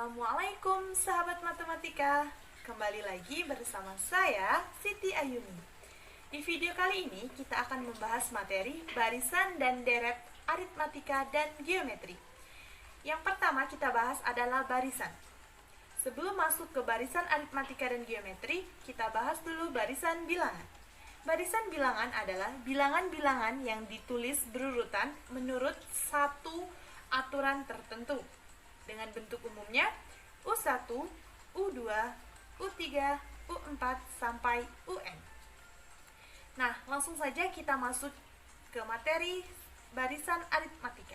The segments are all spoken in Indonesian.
Assalamualaikum sahabat matematika. Kembali lagi bersama saya Siti Ayuni. Di video kali ini kita akan membahas materi barisan dan deret aritmatika dan geometri. Yang pertama kita bahas adalah barisan. Sebelum masuk ke barisan aritmatika dan geometri, kita bahas dulu barisan bilangan. Barisan bilangan adalah bilangan-bilangan yang ditulis berurutan menurut satu aturan tertentu. Dengan bentuk umumnya U1, U2, U3, U4, sampai UN. Nah, langsung saja kita masuk ke materi barisan aritmatika.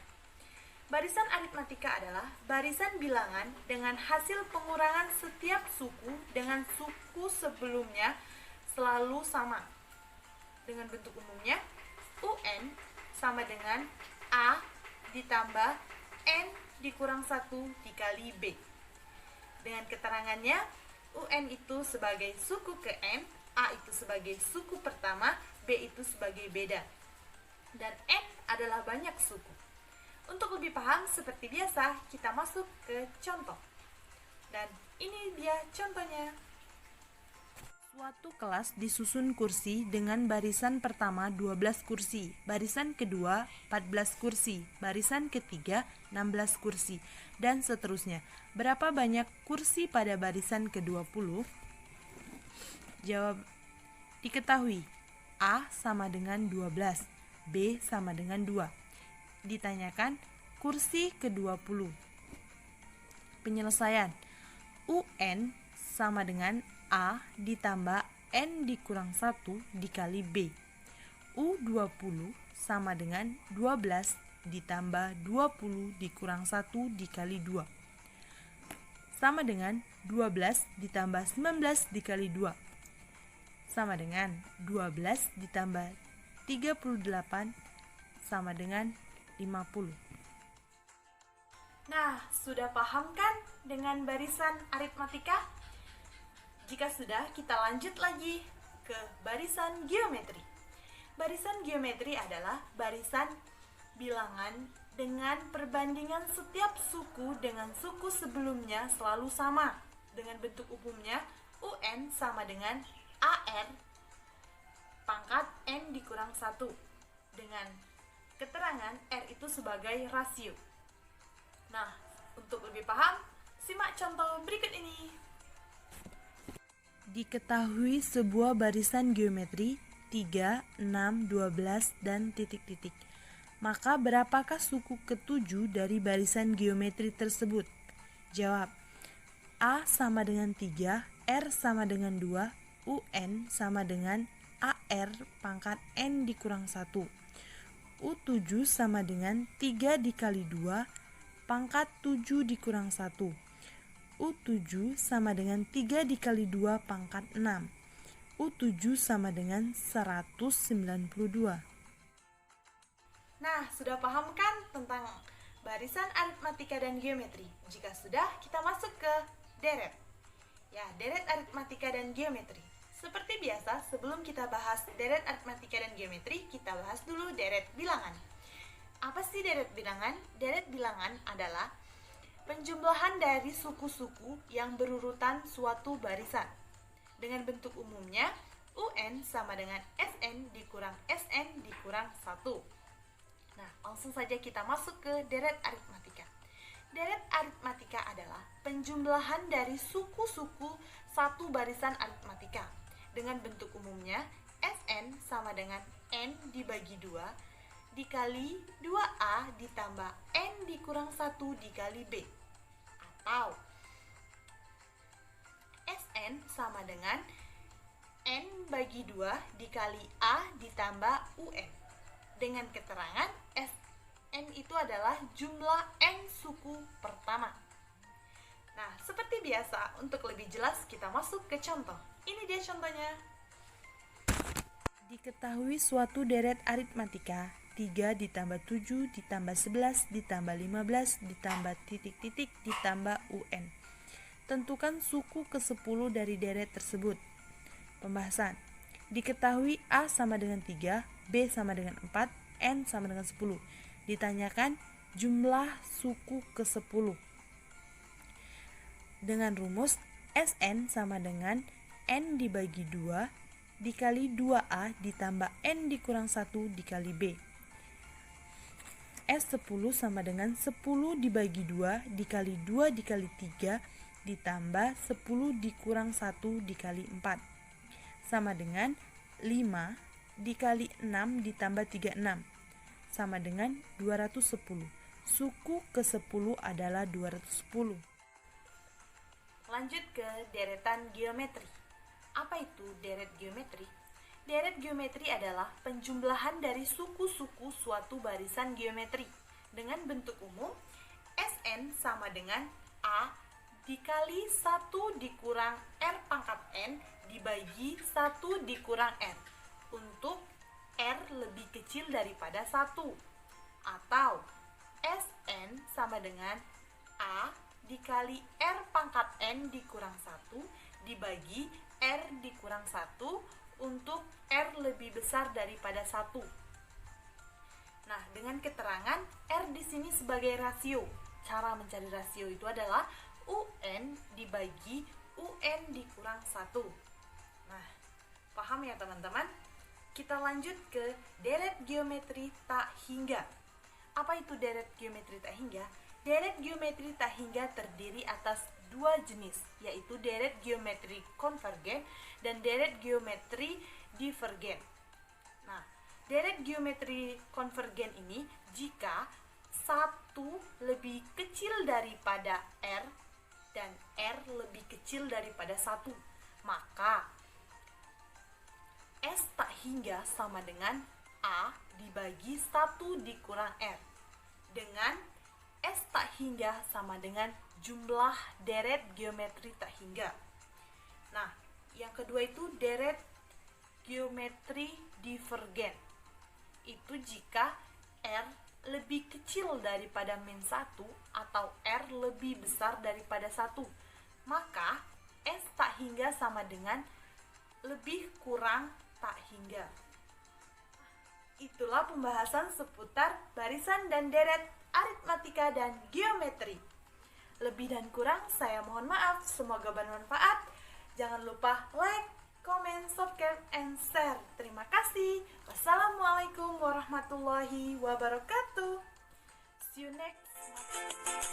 Barisan aritmatika adalah barisan bilangan dengan hasil pengurangan setiap suku dengan suku sebelumnya selalu sama. Dengan bentuk umumnya, UN sama dengan A ditambah N dikurang 1 dikali B. Dengan keterangannya, UN itu sebagai suku ke N, A itu sebagai suku pertama, B itu sebagai beda. Dan N adalah banyak suku. Untuk lebih paham, seperti biasa, kita masuk ke contoh. Dan ini dia contohnya. Suatu kelas disusun kursi dengan barisan pertama 12 kursi, barisan kedua 14 kursi, barisan ketiga 16 kursi, dan seterusnya. Berapa banyak kursi pada barisan ke-20? Jawab diketahui. A sama dengan 12, B sama dengan 2. Ditanyakan kursi ke-20. Penyelesaian. UN sama dengan A ditambah N dikurang 1 dikali B. U20 sama dengan 12 ditambah 20 dikurang 1 dikali 2. Sama dengan 12 ditambah 19 dikali 2. Sama dengan 12 ditambah 38 sama dengan 50. Nah, sudah paham kan dengan barisan aritmatika? Jika sudah, kita lanjut lagi ke barisan geometri. Barisan geometri adalah barisan bilangan dengan perbandingan setiap suku dengan suku sebelumnya selalu sama. Dengan bentuk umumnya, UN sama dengan AR pangkat N dikurang 1. Dengan keterangan R itu sebagai rasio. Nah, untuk lebih paham, simak contoh berikut ini. Diketahui sebuah barisan geometri 3, 6, 12, dan titik-titik. Maka berapakah suku ke-7 dari barisan geometri tersebut? Jawab. A sama dengan 3, R sama dengan 2, UN sama dengan AR pangkat N dikurang 1. U7 sama dengan 3 dikali 2 pangkat 7 dikurang 1. U7 sama dengan 3 dikali 2 pangkat 6. U7 sama dengan 192. Nah, sudah paham kan tentang barisan aritmatika dan geometri? Jika sudah, kita masuk ke deret. Ya, deret aritmatika dan geometri. Seperti biasa, sebelum kita bahas deret aritmatika dan geometri, kita bahas dulu deret bilangan. Apa sih deret bilangan? Deret bilangan adalah penjumlahan dari suku-suku yang berurutan suatu barisan. Dengan bentuk umumnya, UN sama dengan SN dikurang SN dikurang 1. Nah, langsung saja kita masuk ke deret aritmatika. Deret aritmatika adalah penjumlahan dari suku-suku satu barisan aritmatika. Dengan bentuk umumnya, SN sama dengan N dibagi 2 dikali 2A ditambah N dikurang 1 dikali B. Atau SN sama dengan N bagi 2 dikali A ditambah UN. Dengan keterangan SN itu adalah jumlah N suku pertama. Nah, seperti biasa, untuk lebih jelas kita masuk ke contoh. Ini dia contohnya. Diketahui suatu deret aritmatika 3 ditambah 7 ditambah 11 ditambah 15 ditambah titik-titik ditambah UN. Tentukan suku ke-10 dari deret tersebut. Pembahasan. Diketahui A sama dengan 3, B sama dengan 4, N sama dengan 10. Ditanyakan jumlah suku ke-10. dengan rumus Sn sama dengan N dibagi 2 dikali 2A ditambah N dikurang 1 dikali B. S10 sama dengan 10 dibagi 2 dikali 2 dikali 3 ditambah 10 dikurang 1 dikali 4 sama dengan 5 dikali 6 ditambah 36 sama dengan 210. Suku ke-10 adalah 210. Lanjut ke deretan geometri. Apa itu deret geometri? Deret geometri adalah penjumlahan dari suku-suku suatu barisan geometri dengan bentuk umum Sn sama dengan A dikali 1 dikurang R pangkat N dibagi 1 dikurang R untuk R lebih kecil daripada 1, atau Sn sama dengan A dikali R pangkat N dikurang 1 dibagi R dikurang 1 untuk R lebih besar daripada 1. Nah, dengan keterangan R di sini sebagai rasio. Cara mencari rasio itu adalah UN dibagi UN dikurang 1. Nah, paham ya teman-teman? Kita lanjut ke deret geometri tak hingga. Apa itu deret geometri tak hingga? Deret geometri tak hingga terdiri atas dua jenis, yaitu deret geometri konvergen dan deret geometri divergen. Nah, deret geometri konvergen ini jika 1 lebih kecil daripada R dan R lebih kecil daripada 1, maka S tak hingga sama dengan A dibagi 1 dikurang R, dengan S tak hingga sama dengan jumlah deret geometri tak hingga. Nah, yang kedua itu deret geometri divergen. Itu jika R lebih kecil daripada min 1 atau R lebih besar daripada 1, maka S tak hingga sama dengan lebih kurang tak hingga. Itulah pembahasan seputar barisan dan deret, aritmatika dan geometri. Lebih dan kurang saya mohon maaf, semoga bermanfaat. Jangan lupa like, comment, subscribe, and share. Terima kasih. Wassalamualaikum warahmatullahi wabarakatuh. See you next.